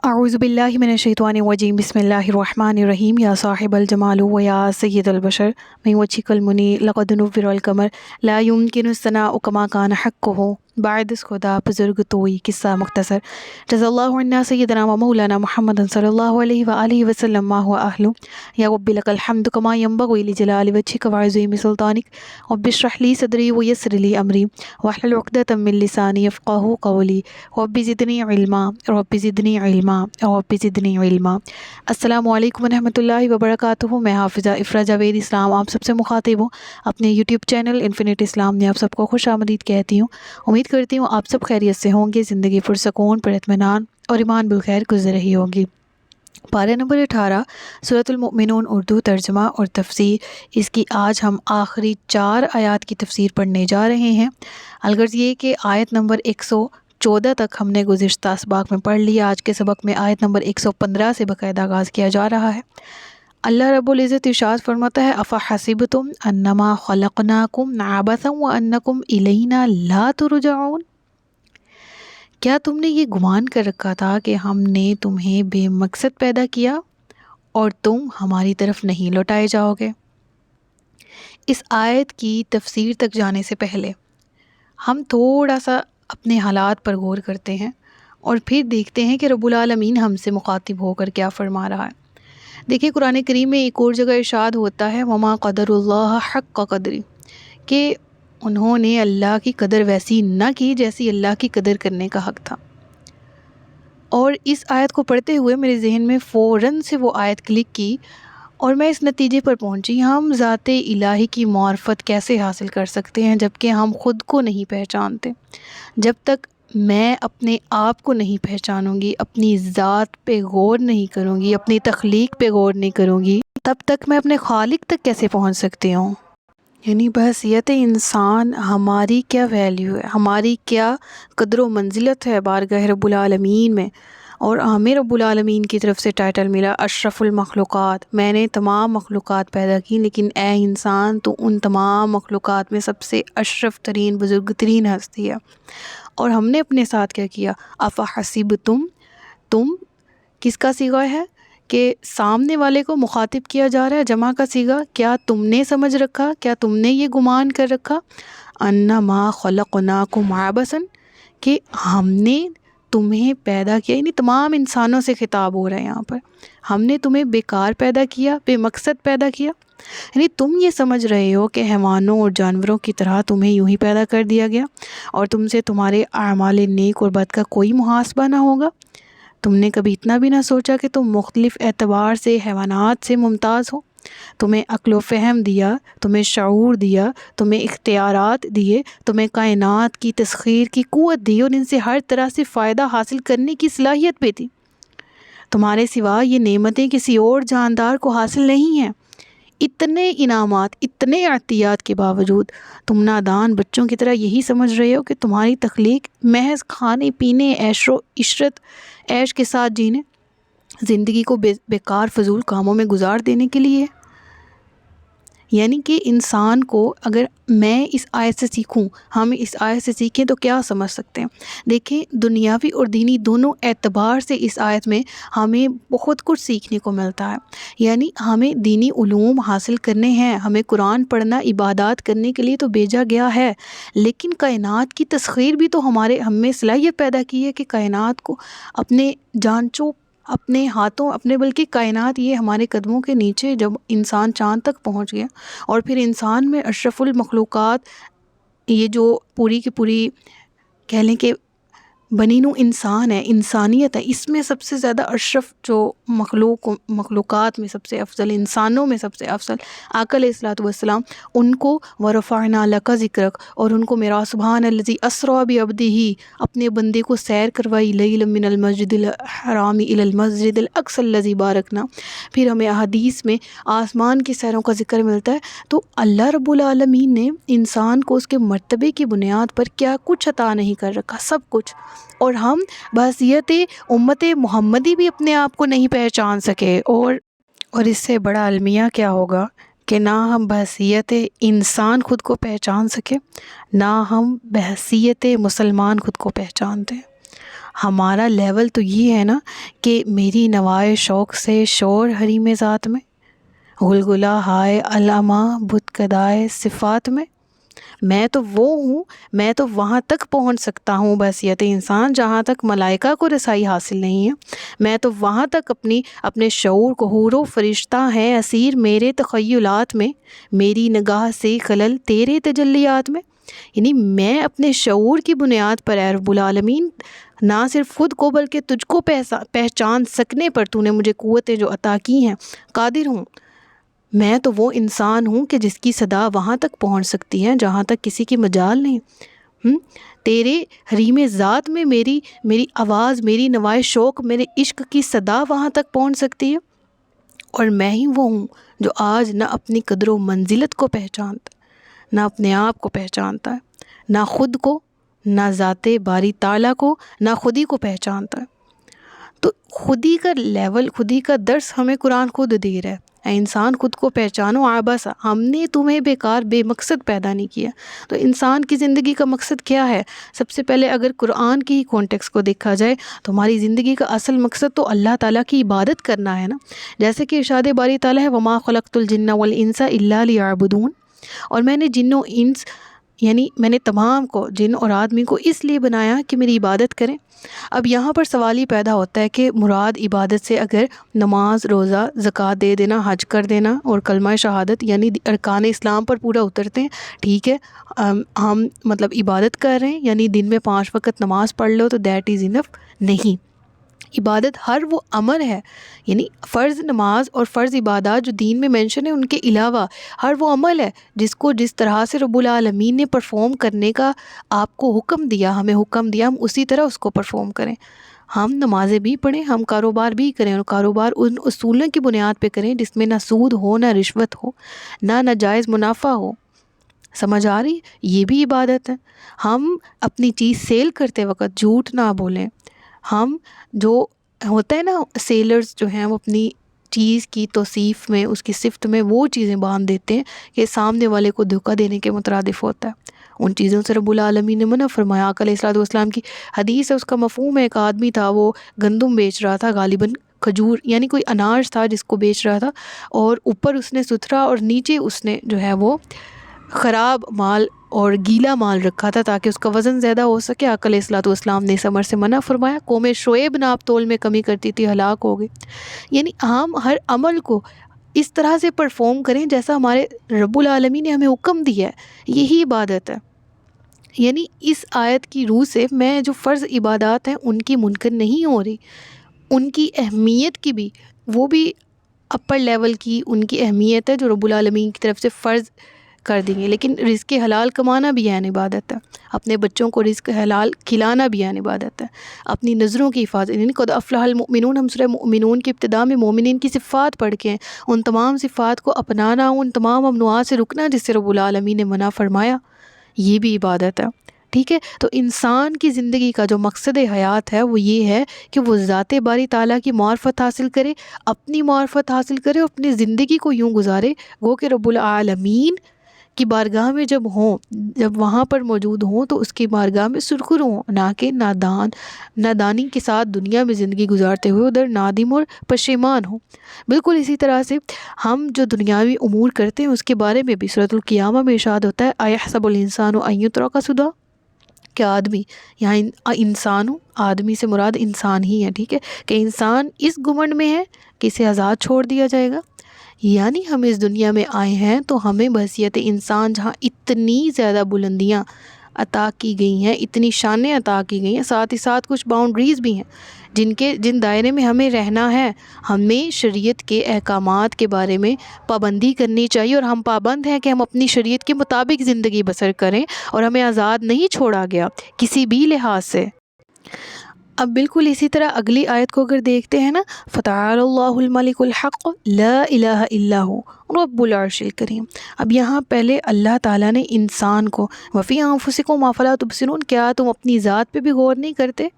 اعوذ باللہ من الشیطان الرجیم بسم اللہ الرحمن الرحیم یا صاحب الجمال و یا سید البشر من وجهک المنی لقد نور القمر لا يمکن الثناء کما کان حقہ بعد اس خدا بزرگ توئی قصہ مختصر جزا اللہ عنا سیدنا و مولانا محمد صلی اللہ علیہ وآلہ وسلم ما هو اہلہ یا رب لک الحمد کما ينبغی لجلال وجهک وعظیم سلطانک رب اشرح لی صدری ویسر لی امری واحلل عقدۃ من لسانی یفقہوا قولی رب زدنی علما رب زدنی علما رب زدنی علما۔ السلام علیکم ورحمۃ اللہ وبرکاتہ۔ میں حافظہ افرا جاوید اسلام آپ سب سے مخاطب ہوں۔ اپنے یوٹیوب چینل انفینٹ اسلام نے آپ سب کو خوش آمدید کہتی ہوں۔ امید کرتی ہوں آپ سب خیریت سے ہوں گے، زندگی پرسکون، پر اطمینان اور ایمان بالخیر گزر رہی ہوگی۔ پارہ نمبر 18 سورۃ المؤمنون اردو ترجمہ اور تفسیر۔ اس کی آج ہم آخری 4 آیات کی تفسیر پڑھنے جا رہے ہیں۔ الغرض یہ کہ آیت نمبر 114 تک ہم نے گزشتہ اسباق میں پڑھ لیا۔ آج کے سبق میں آیت نمبر 115 سے باقاعدہ آغاز کیا جا رہا ہے۔ اللہ رب العزت ارشاد فرماتا ہے افحسبتم انما خلقناکم عبثا وانکم الینا لا ترجعون۔ کیا تم نے یہ گمان کر رکھا تھا کہ ہم نے تمہیں بے مقصد پیدا کیا اور تم ہماری طرف نہیں لوٹائے جاؤ گے؟ اس آیت کی تفسیر تک جانے سے پہلے ہم تھوڑا سا اپنے حالات پر غور کرتے ہیں اور پھر دیکھتے ہیں کہ رب العالمین ہم سے مخاطب ہو کر کیا فرما رہا ہے۔ دیکھیں قرآن کریم میں ایک اور جگہ ارشاد ہوتا ہے وما قدر اللہ حق قدری، کہ انہوں نے اللہ کی قدر ویسی نہ کی جیسی اللہ کی قدر کرنے کا حق تھا۔ اور اس آیت کو پڑھتے ہوئے میرے ذہن میں فوراً سے وہ آیت کلک کی اور میں اس نتیجے پر پہنچی ہم ذات الہی کی معرفت کیسے حاصل کر سکتے ہیں جبکہ ہم خود کو نہیں پہچانتے۔ جب تک میں اپنے آپ کو نہیں پہچانوں گی، اپنی ذات پہ غور نہیں کروں گی، اپنی تخلیق پہ غور نہیں کروں گی، تب تک میں اپنے خالق تک کیسے پہنچ سکتی ہوں؟ یعنی بحیثیت انسان ہماری کیا ویلیو ہے، ہماری کیا قدر و منزلت ہے بارگاہ رب العالمین میں۔ اور ہمیں رب العالمین کی طرف سے ٹائٹل ملا اشرف المخلوقات، میں نے تمام مخلوقات پیدا کی لیکن اے انسان تو ان تمام مخلوقات میں سب سے اشرف ترین، بزرگ ترین ہستی ہے۔ اور ہم نے اپنے ساتھ کیا کیا افحسبتم، تم کس کا صیغہ ہے کہ سامنے والے کو مخاطب کیا جا رہا ہے، جمع کا صیغہ، کیا تم نے سمجھ رکھا، کیا تم نے یہ گمان کر رکھا انما خلقناکم عبثا، کہ ہم نے تمہیں پیدا کیا، یعنی تمام انسانوں سے خطاب ہو رہا ہے یہاں پر، ہم نے تمہیں بیکار پیدا کیا، بے مقصد پیدا کیا، یعنی تم یہ سمجھ رہے ہو کہ حیوانوں اور جانوروں کی طرح تمہیں یوں ہی پیدا کر دیا گیا اور تم سے تمہارے اعمال نیک اور بد کا کوئی محاسبہ نہ ہوگا۔ تم نے کبھی اتنا بھی نہ سوچا کہ تم مختلف اعتبار سے حیوانات سے ممتاز ہو؟ تمہیں عقل و فہم دیا، تمہیں شعور دیا، تمہیں اختیارات دیے، تمہیں کائنات کی تسخیر کی قوت دی اور ان سے ہر طرح سے فائدہ حاصل کرنے کی صلاحیت بھی دی۔ تمہارے سوا یہ نعمتیں کسی اور جاندار کو حاصل نہیں ہیں۔ اتنے انعامات، اتنے عطیات کے باوجود تم نادان بچوں کی طرح یہی سمجھ رہے ہو کہ تمہاری تخلیق محض کھانے پینے، عیش و عشرت، عیش کے ساتھ جینے، زندگی کو بیکار فضول کاموں میں گزار دینے کے لیے۔ یعنی کہ انسان کو اگر میں اس آیت سے سیکھوں، ہم اس آیت سے سیکھیں تو کیا سمجھ سکتے ہیں؟ دیکھیں دنیاوی اور دینی دونوں اعتبار سے اس آیت میں ہمیں بہت کچھ سیکھنے کو ملتا ہے۔ یعنی ہمیں دینی علوم حاصل کرنے ہیں، ہمیں قرآن پڑھنا، عبادات کرنے کے لیے تو بھیجا گیا ہے، لیکن کائنات کی تسخیر بھی تو ہم میں صلاحیت پیدا کی ہے کہ کائنات کو اپنے جانچوں، اپنے ہاتھوں، اپنے بلکہ کائنات یہ ہمارے قدموں کے نیچے جب انسان چاند تک پہنچ گیا اور پھر انسان میں اشرف المخلوقات، یہ جو پوری کی پوری کہہ لیں کہ بنی نوع انسان ہے، انسانیت ہے، اس میں سب سے زیادہ اشرف جو مخلوقات میں سب سے افضل، انسانوں میں سب سے افضل آقا علیہ الصلوۃ والسلام، ان کو ورفعنا لک ذکرک، اور ان کو میرا سبحان الذی اسریٰ بعبدہ، اپنے بندے کو سیر کروائی لیلا من المسجد الحرام الی المسجد الاقصی الذی بارکنا۔ پھر ہمیں احادیث میں آسمان کی سیروں کا ذکر ملتا ہے۔ تو اللہ رب العالمین نے انسان کو اس کے مرتبے کی بنیاد پر کیا کچھ عطا نہیں کر رکھا، سب کچھ، اور ہم بحیثیت امت محمدی بھی اپنے آپ کو نہیں پہچان سکے۔ اور اس سے بڑا المیہ کیا ہوگا کہ نہ ہم بحیثیت انسان خود کو پہچان سکے، نہ ہم بحیثیت مسلمان خود کو پہچانتے ہیں۔ ہمارا لیول تو یہ ہے نا کہ میری نوائے شوق سے شور حریم ذات میں، گلگلا ہائے علامہ بت کدائے صفات میں تو وہ ہوں، میں تو وہاں تک پہنچ سکتا ہوں بحیثیت انسان جہاں تک ملائکہ کو رسائی حاصل نہیں ہے، میں تو وہاں تک اپنے شعور کو حور و فرشتہ ہیں اسیر میرے تخیلات میں، میری نگاہ سے خلل تیرے تجلیات میں، یعنی میں اپنے شعور کی بنیاد پر اے رب العالمین نہ صرف خود کو بلکہ تجھ کو پہچان سکنے پر تو نے مجھے قوتیں جو عطا کی ہیں قادر ہوں۔ میں تو وہ انسان ہوں کہ جس کی صدا وہاں تک پہنچ سکتی ہے جہاں تک کسی کی مجال نہیں۔ تیرے حریم ذات میں میری آواز، میری نوائے شوق، میرے عشق کی صدا وہاں تک پہنچ سکتی ہے، اور میں ہی وہ ہوں جو آج نہ اپنی قدر و منزلت کو پہچانتا، نہ اپنے آپ کو پہچانتا ہے، نہ خود کو، نہ ذات باری تعالیٰ کو، نہ خودی کو پہچانتا ہے۔ تو خودی کا لیول، خودی کا درس ہمیں قرآن خود دے رہا ہے، اے انسان خود کو پہچانو عبث، ہم نے تمہیں بیکار بے مقصد پیدا نہیں کیا۔ تو انسان کی زندگی کا مقصد کیا ہے؟ سب سے پہلے اگر قرآن کی کانٹیکس کو دیکھا جائے تو ہماری زندگی کا اصل مقصد تو اللہ تعالیٰ کی عبادت کرنا ہے نا، جیسے کہ ارشاد باری تعالیٰ ہے وَمَا خَلَقْتُ الْجِنَّ وَالْإِنسَ إِلَّا لِيَعْبُدُونَ، اور میں نے جن و انس یعنی میں نے تمام کو، جن اور آدمی کو اس لیے بنایا کہ میری عبادت کریں۔ اب یہاں پر سوال یہ پیدا ہوتا ہے کہ مراد عبادت سے اگر نماز، روزہ، زکوٰۃ دے دینا، حج کر دینا اور کلمہ شہادت یعنی ارکان اسلام پر پورا اترتے ہیں، ٹھیک ہے، ہم مطلب عبادت کر رہے ہیں، یعنی دن میں 5 وقت نماز پڑھ لو تو دیٹ از انف، نہیں۔ عبادت ہر وہ عمل ہے، یعنی فرض نماز اور فرض عبادات جو دین میں مینشن ہے ان کے علاوہ ہر وہ عمل ہے جس کو جس طرح سے رب العالمین نے پرفارم کرنے کا آپ کو حکم دیا، ہمیں حکم دیا، ہم اسی طرح اس کو پرفارم کریں۔ ہم نمازیں بھی پڑھیں، ہم کاروبار بھی کریں، اور کاروبار ان اصولوں کی بنیاد پہ کریں جس میں نہ سود ہو، نہ رشوت ہو، نہ ناجائز منافع ہو۔ سمجھ آ رہی؟ یہ بھی عبادت ہے۔ ہم اپنی چیز سیل کرتے وقت جھوٹ نہ بولیں۔ ہم جو ہوتا ہے نا سیلرز جو ہیں وہ اپنی چیز کی توصیف میں، اس کی صفت میں وہ چیزیں باندھ دیتے ہیں کہ سامنے والے کو دھوکہ دینے کے مترادف ہوتا ہے۔ ان چیزوں سے رب العالمین نے منع فرمایا۔ آقا علیہ الصلوۃ والسلام کی حدیث ہے، اس کا مفہوم ہے، ایک آدمی تھا وہ گندم بیچ رہا تھا، غالباً کھجور یعنی کوئی اناج تھا جس کو بیچ رہا تھا، اور اوپر اس نے ستھرا اور نیچے اس نے جو ہے وہ خراب مال اور گیلا مال رکھا تھا تاکہ اس کا وزن زیادہ ہو سکے۔ آقا علیہ الصلوۃ والسلام نے اس امر سے منع فرمایا۔ قوم شعیب ناپ تول میں کمی کرتی تھی، ہلاک ہو گئی۔ یعنی ہم ہر عمل کو اس طرح سے پرفارم کریں جیسا ہمارے رب العالمین نے ہمیں حکم دیا ہے، یہی عبادت ہے۔ یعنی اس آیت کی روح سے میں جو فرض عبادات ہیں ان کی منکر نہیں ہو رہی، ان کی اہمیت کی بھی، وہ بھی اپر لیول کی ان کی اہمیت ہے جو رب العالمین کی طرف سے فرض کر دیں گے، لیکن رزق حلال کمانا بھی عین عبادت ہے، اپنے بچوں کو رزق حلال کھلانا بھی عین عبادت ہے، اپنی نظروں کی حفاظت، یعنی قد افلح المؤمنون، ہم سورہ مؤمنون کی ابتدا میں مومنین کی صفات پڑھ کے ہیں، ان تمام صفات کو اپنانا، ان تمام ممنوعات سے رکنا جس سے رب العالمین نے منع فرمایا، یہ بھی عبادت ہے۔ ٹھیک ہے، تو انسان کی زندگی کا جو مقصد حیات ہے وہ یہ ہے کہ وہ ذات باری تعالیٰ کی معرفت حاصل کرے، اپنی معرفت حاصل کرے، اور اپنی زندگی کو یوں گزارے گو کہ رب العالمین کی بارگاہ میں جب وہاں پر موجود ہوں تو اس کی بارگاہ میں سرخرو ہوں، نہ کہ نادانی کے ساتھ دنیا میں زندگی گزارتے ہوئے ادھر نادم اور پشیمان ہوں۔ بالکل اسی طرح سے ہم جو دنیاوی امور کرتے ہیں اس کے بارے میں بھی سورۃ القیامہ میں ارشاد ہوتا ہے ایحسب الانسان ان یترک سدی، کہ آدمی، یہاں انسان ہوں، آدمی سے مراد انسان ہی ہے، ٹھیک ہے، کہ انسان اس گمنڈ میں ہے کہ اسے آزاد چھوڑ دیا جائے گا۔ یعنی ہم اس دنیا میں آئے ہیں تو ہمیں بحیثیت انسان جہاں اتنی زیادہ بلندیاں عطا کی گئی ہیں، اتنی شانیں عطا کی گئی ہیں، ساتھ ہی ساتھ کچھ باؤنڈریز بھی ہیں جن دائرے میں ہمیں رہنا ہے، ہمیں شریعت کے احکامات کے بارے میں پابندی کرنی چاہیے، اور ہم پابند ہیں کہ ہم اپنی شریعت کے مطابق زندگی بسر کریں، اور ہمیں آزاد نہیں چھوڑا گیا کسی بھی لحاظ سے۔ اب بالکل اسی طرح اگلی آیت کو اگر دیکھتے ہیں نا، فتعال اللہ الملک الحق لا الہ الا ہو رب العرش الکریم۔ اب یہاں پہلے اللہ تعالیٰ نے انسان کو وفی انفسکم افلا تبصرون، کیا تم اپنی ذات پہ بھی غور نہیں کرتے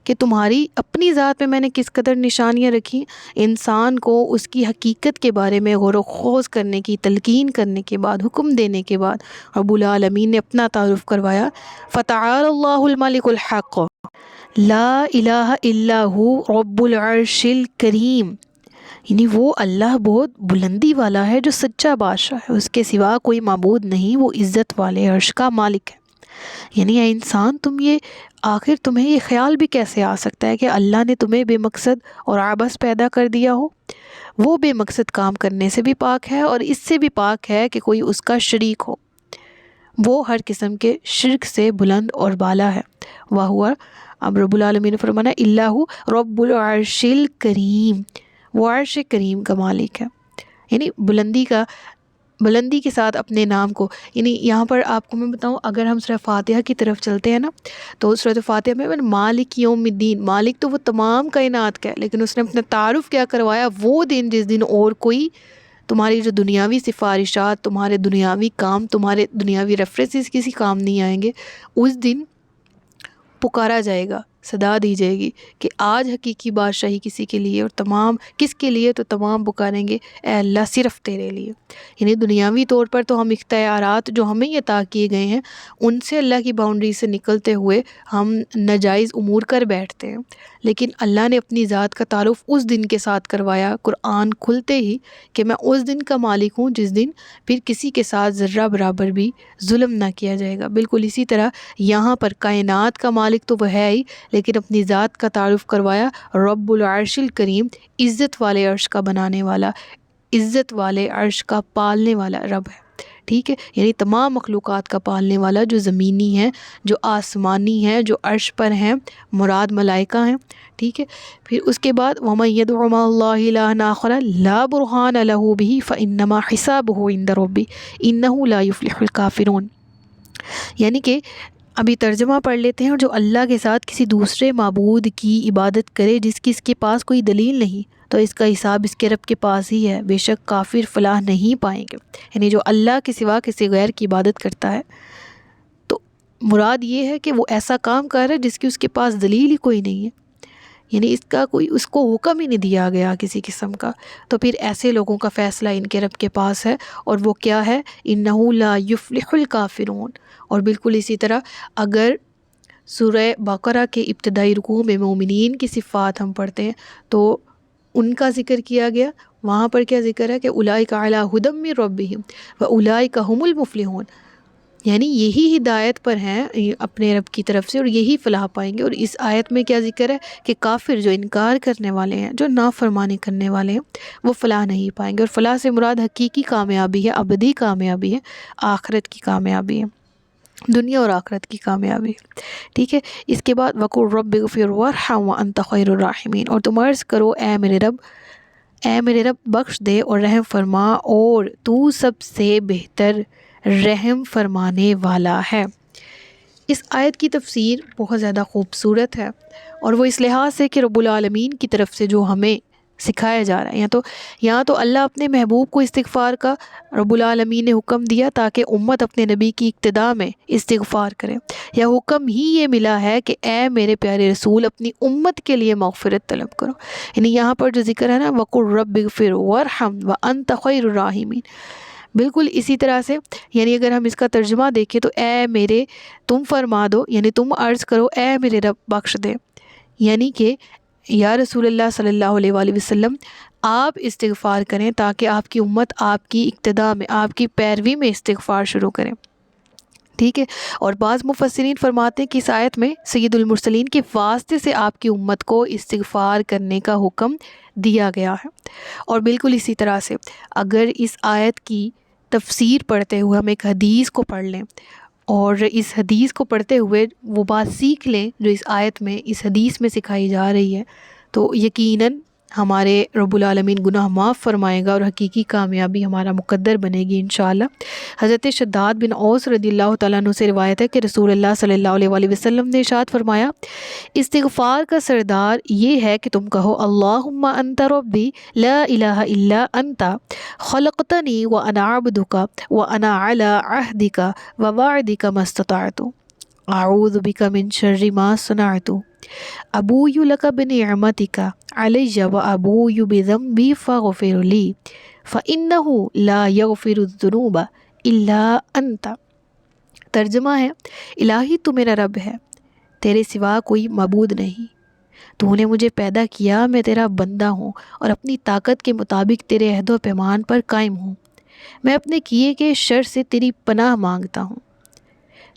کہ تمہاری اپنی ذات پہ میں نے کس قدر نشانیاں رکھی۔ انسان کو اس کی حقیقت کے بارے میں غور و خوض کرنے کی تلقین کرنے کے بعد، حکم دینے کے بعد رب العالمین نے اپنا تعارف کروایا، فتعال اللہ الملک الحق، لا الہ الا ہو رب العرش الکریم، یعنی وہ اللہ بہت بلندی والا ہے جو سچا بادشاہ ہے، اس کے سوا کوئی معبود نہیں، وہ عزت والے عرش کا مالک ہے۔ یعنی اے انسان، آخر تمہیں یہ خیال بھی کیسے آ سکتا ہے کہ اللہ نے تمہیں بے مقصد اور عبث پیدا کر دیا ہو؟ وہ بے مقصد کام کرنے سے بھی پاک ہے، اور اس سے بھی پاک ہے کہ کوئی اس کا شریک ہو۔ وہ ہر قسم کے شرک سے بلند اور بالا ہے۔ وَهُوَ، اب رب العالمین نے فرمانا اللہ رب العرش الکریم، وہ عرش کریم کا مالک ہے۔ یعنی بلندی کے ساتھ اپنے نام کو، یعنی یہاں پر آپ کو میں بتاؤں، اگر ہم سورہ فاتحہ کی طرف چلتے ہیں نا، تو سورہ فاتحہ میں مالک یوم الدین، مالک تو وہ تمام کائنات کا ہے، لیکن اس نے اپنا تعارف کیا کروایا؟ وہ دن جس دن اور کوئی تمہاری جو دنیاوی سفارشات، تمہارے دنیاوی کام، تمہارے دنیاوی ریفرنسز کسی کام نہیں آئیں گے، اس دن پکارا جائے گا، صدا دی جائے گی کہ آج حقیقی بادشاہی کسی کے لیے، اور تمام کس کے لیے؟ تو تمام پکاریں گے اے اللہ صرف تیرے لیے۔ یعنی دنیاوی طور پر تو ہم اختیارات جو ہمیں عطا کیے گئے ہیں ان سے اللہ کی باؤنڈری سے نکلتے ہوئے ہم ناجائز امور کر بیٹھتے ہیں، لیکن اللہ نے اپنی ذات کا تعارف اس دن کے ساتھ کروایا قرآن کھلتے ہی، کہ میں اس دن کا مالک ہوں جس دن پھر کسی کے ساتھ ذرہ برابر بھی ظلم نہ کیا جائے گا۔ بالکل اسی طرح یہاں پر کائنات کا مالک تو وہ ہے ہی، لیکن اپنی ذات کا تعارف کروایا رب العرش الکریم، عزت والے عرش کا بنانے والا، عزت والے عرش کا پالنے والا رب ہے۔ ٹھیک ہے، یعنی تمام مخلوقات کا پالنے والا، جو زمینی ہیں، جو آسمانی ہیں، جو عرش پر ہیں، مراد ملائکہ ہیں۔ ٹھیک ہے، پھر اس کے بعد وَمَن يَدْعُ مَعَ اللَّهِ إِلَٰهًا آخَرَ لَا بُرْهَانَ لَهُ بِهِ فَإِنَّمَا حِسَابُهُ عِندَ رَبِّهِ إِنَّهُ لَا يُفْلِحُ الْكَافِرُونَ۔ یعنی کہ ابھی ترجمہ پڑھ لیتے ہیں، اور جو اللہ کے ساتھ کسی دوسرے معبود کی عبادت کرے جس کی اس کے پاس کوئی دلیل نہیں، تو اس کا حساب اس کے رب کے پاس ہی ہے، بے شک کافر فلاح نہیں پائیں گے۔ یعنی جو اللہ کے سوا کسی غیر کی عبادت کرتا ہے، تو مراد یہ ہے کہ وہ ایسا کام کر رہا ہے جس کی اس کے پاس دلیل ہی کوئی نہیں ہے، یعنی اس کو حکم ہی نہیں دیا گیا کسی قسم کا، تو پھر ایسے لوگوں کا فیصلہ ان کے رب کے پاس ہے، اور وہ کیا ہے؟ انہ لا یفلح الکافرون۔ اور بالکل اسی طرح اگر سورہ بقرہ کے ابتدائی رکوع میں مومنین کی صفات ہم پڑھتے ہیں تو ان کا ذکر کیا گیا، وہاں پر کیا ذکر ہے کہ اولئک علی ھدی من ربہم واولئک ھم المفلحون، یعنی یہی ہدایت پر ہیں اپنے رب کی طرف سے اور یہی فلاح پائیں گے۔ اور اس آیت میں کیا ذکر ہے کہ کافر جو انکار کرنے والے ہیں، جو نافرمانی کرنے والے ہیں، وہ فلاح نہیں پائیں گے۔ اور فلاح سے مراد حقیقی کامیابی ہے، ابدی کامیابی ہے، آخرت کی کامیابی ہے، دنیا اور آخرت کی کامیابی۔ ٹھیک ہے، اس کے بعد وَقُلْ رَبِّ اغْفِرْ وَارْحَمْ وَأَنْتَ خَيْرُ الرَّاحِمِينَ، اور تم عرض کرو اے میرے رب بخش دے اور رحم فرما، اور تو سب سے بہتر رحم فرمانے والا ہے۔ اس آیت کی تفسیر بہت زیادہ خوبصورت ہے، اور وہ اس لحاظ سے کہ رب العالمین کی طرف سے جو ہمیں سکھایا جا رہا ہے، یہاں تو اللہ اپنے محبوب کو استغفار کا رب العالمین نے حکم دیا تاکہ امت اپنے نبی کی اقتداء میں استغفار کرے، یا حکم ہی یہ ملا ہے کہ اے میرے پیارے رسول اپنی امت کے لیے مغفرت طلب کرو۔ یعنی یہاں پر جو ذکر ہے نا وَقُلْ رَبِّ اغْفِرْ وَارْحَمْ وَأَنْتَ خَيْرُ الرَّاحِمِينَ، بالکل اسی طرح سے، یعنی اگر ہم اس کا ترجمہ دیکھیں تو تم فرما دو، یعنی تم عرض کرو اے میرے رب بخش دے، یعنی کہ یا رسول اللہ صلی اللہ علیہ وآلہ وسلم آپ استغفار کریں تاکہ آپ کی امت آپ کی اقتداء میں، آپ کی پیروی میں استغفار شروع کریں۔ ٹھیک ہے، اور بعض مفسرین فرماتے ہیں کہ اس آیت میں سید المرسلین کے واسطے سے آپ کی امت کو استغفار کرنے کا حکم دیا گیا ہے۔ اور بالکل اسی طرح سے اگر اس آیت کی تفسیر پڑھتے ہوئے ہم ایک حدیث کو پڑھ لیں، اور اس حدیث کو پڑھتے ہوئے وہ بات سیکھ لیں جو اس آیت میں، اس حدیث میں سکھائی جا رہی ہے، تو یقیناً ہمارے رب العالمین گناہ معاف فرمائے گا اور حقیقی کامیابی ہمارا مقدر بنے گی انشاءاللہ۔ حضرت شداد بن اوس رضی اللہ تعالیٰ عنہ سے روایت ہے کہ رسول اللہ صلی اللہ علیہ وآلہ وسلم نے ارشاد فرمایا، استغفار کا سردار یہ ہے کہ تم کہو اللہم انت ربی لا الہ الا انت خلقتنی وانا عبدک وانا علی عہدک ووعدک ما استطعت اعوذ بک من شر ما صنعت ابوء لک بنعمتک علی وابوء بذنبی فاغفر لی فانہ لا یغفر الذنوب الا انت۔ ترجمہ ہے، الہی تو میرا رب ہے، تیرے سوا کوئی معبود نہیں، تو نے مجھے پیدا کیا، میں تیرا بندہ ہوں اور اپنی طاقت کے مطابق تیرے عہد و پیمان پر قائم ہوں۔ میں اپنے کیے کے شر سے تیری پناہ مانگتا ہوں،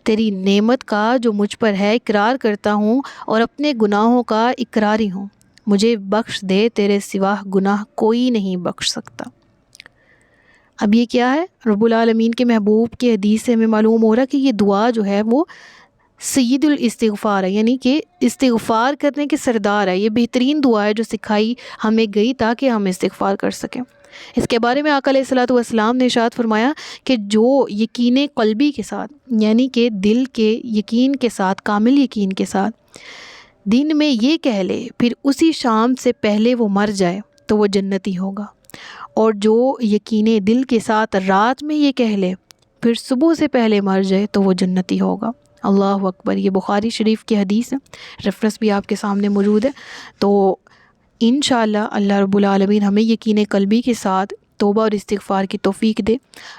تیری نعمت کا جو مجھ پر ہے اقرار کرتا ہوں اور اپنے گناہوں کا اقراری ہوں۔ مجھے بخش دے، تیرے سوا گناہ کوئی نہیں بخش سکتا۔ اب یہ کیا ہے؟ رب العالمین کے محبوب کی حدیث سے ہمیں معلوم ہو رہا ہے کہ یہ دعا جو ہے وہ سید الاستغفار ہے، یعنی کہ استغفار کرنے کے سردار ہے۔ یہ بہترین دعا ہے جو سکھائی ہمیں گئی تاکہ ہم استغفار کر سکیں۔ اس کے بارے میں آقا علیہ الصلوۃ والسلام نے ارشاد فرمایا کہ جو یقین قلبی کے ساتھ، یعنی کہ دل کے یقین کے ساتھ، کامل یقین کے ساتھ دن میں یہ کہہ لے، پھر اسی شام سے پہلے وہ مر جائے تو وہ جنتی ہوگا، اور جو یقین دل کے ساتھ رات میں یہ کہہ لے، پھر صبح سے پہلے مر جائے تو وہ جنتی ہوگا۔ اللہ اکبر۔ یہ بخاری شریف کی حدیث ہے، ریفرنس بھی آپ کے سامنے موجود ہے۔ تو انشاءاللہ اللہ رب العالمین ہمیں یقین قلبی کے ساتھ توبہ اور استغفار کی توفیق دے۔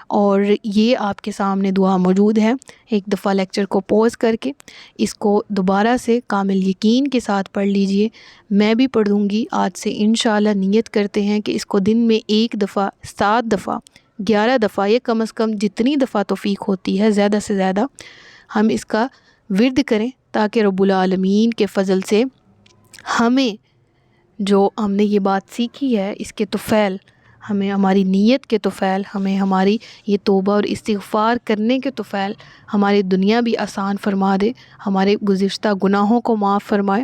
اور یہ آپ کے سامنے دعا موجود ہے، ایک دفعہ لیکچر کو پوز کر کے اس کو دوبارہ سے کامل یقین کے ساتھ پڑھ لیجئے۔ میں بھی پڑھوں گی آج سے انشاءاللہ۔ نیت کرتے ہیں کہ اس کو دن میں 1 دفعہ، 7 دفعہ، 11 دفعہ، یہ کم از کم جتنی دفعہ توفیق ہوتی ہے زیادہ سے زیادہ ہم اس کا ورد کریں، تاکہ رب العالمین کے فضل سے ہمیں جو ہم نے یہ بات سیکھی ہے اس کے طفیل، ہمیں ہماری نیت کے طفیل، ہمیں ہماری یہ توبہ اور استغفار کرنے کے طفیل ہماری دنیا بھی آسان فرما دے، ہمارے گزشتہ گناہوں کو معاف فرمائے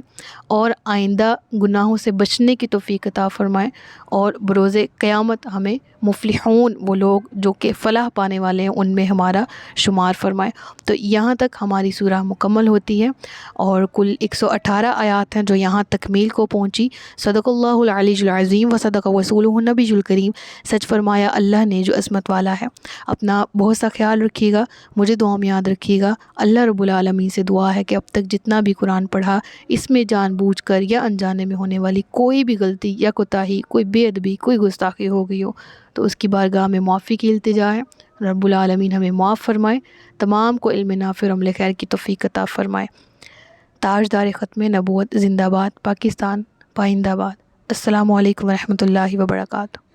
اور آئندہ گناہوں سے بچنے کی توفیق عطا فرمائے، اور بروز قیامت ہمیں مفلحون، وہ لوگ جو کہ فلاح پانے والے ہیں، ان میں ہمارا شمار فرمائے۔ تو یہاں تک ہماری سورہ مکمل ہوتی ہے، اور کل 118 آیات ہیں جو یہاں تکمیل کو پہنچی۔ صدق اللہ العلی العظیم و صدق رسولہ النبی الکریم۔ سچ فرمایا اللہ نے جو عظمت والا ہے۔ اپنا بہت سا خیال رکھیے گا، مجھے دعا میں یاد رکھیے گا۔ اللہ رب العالمین سے دعا ہے کہ اب تک جتنا بھی قرآن پڑھا، اس میں جان بوجھ کر یا انجانے میں ہونے والی کوئی بھی غلطی یا کوتاہی، کوئی بے ادبی، کوئی گستاخی ہو گئی ہو تو اس کی بارگاہ میں معافی کی التجا ہے۔ رب العالمین ہمیں معاف فرمائے، تمام کو علم نافع اور عمل خیر کی توفیق عطا فرمائے۔ تاجدار ختم نبوت زندہ باد، پاکستان پائندہ باد۔ السلام علیکم ورحمۃ اللہ وبرکاتہ۔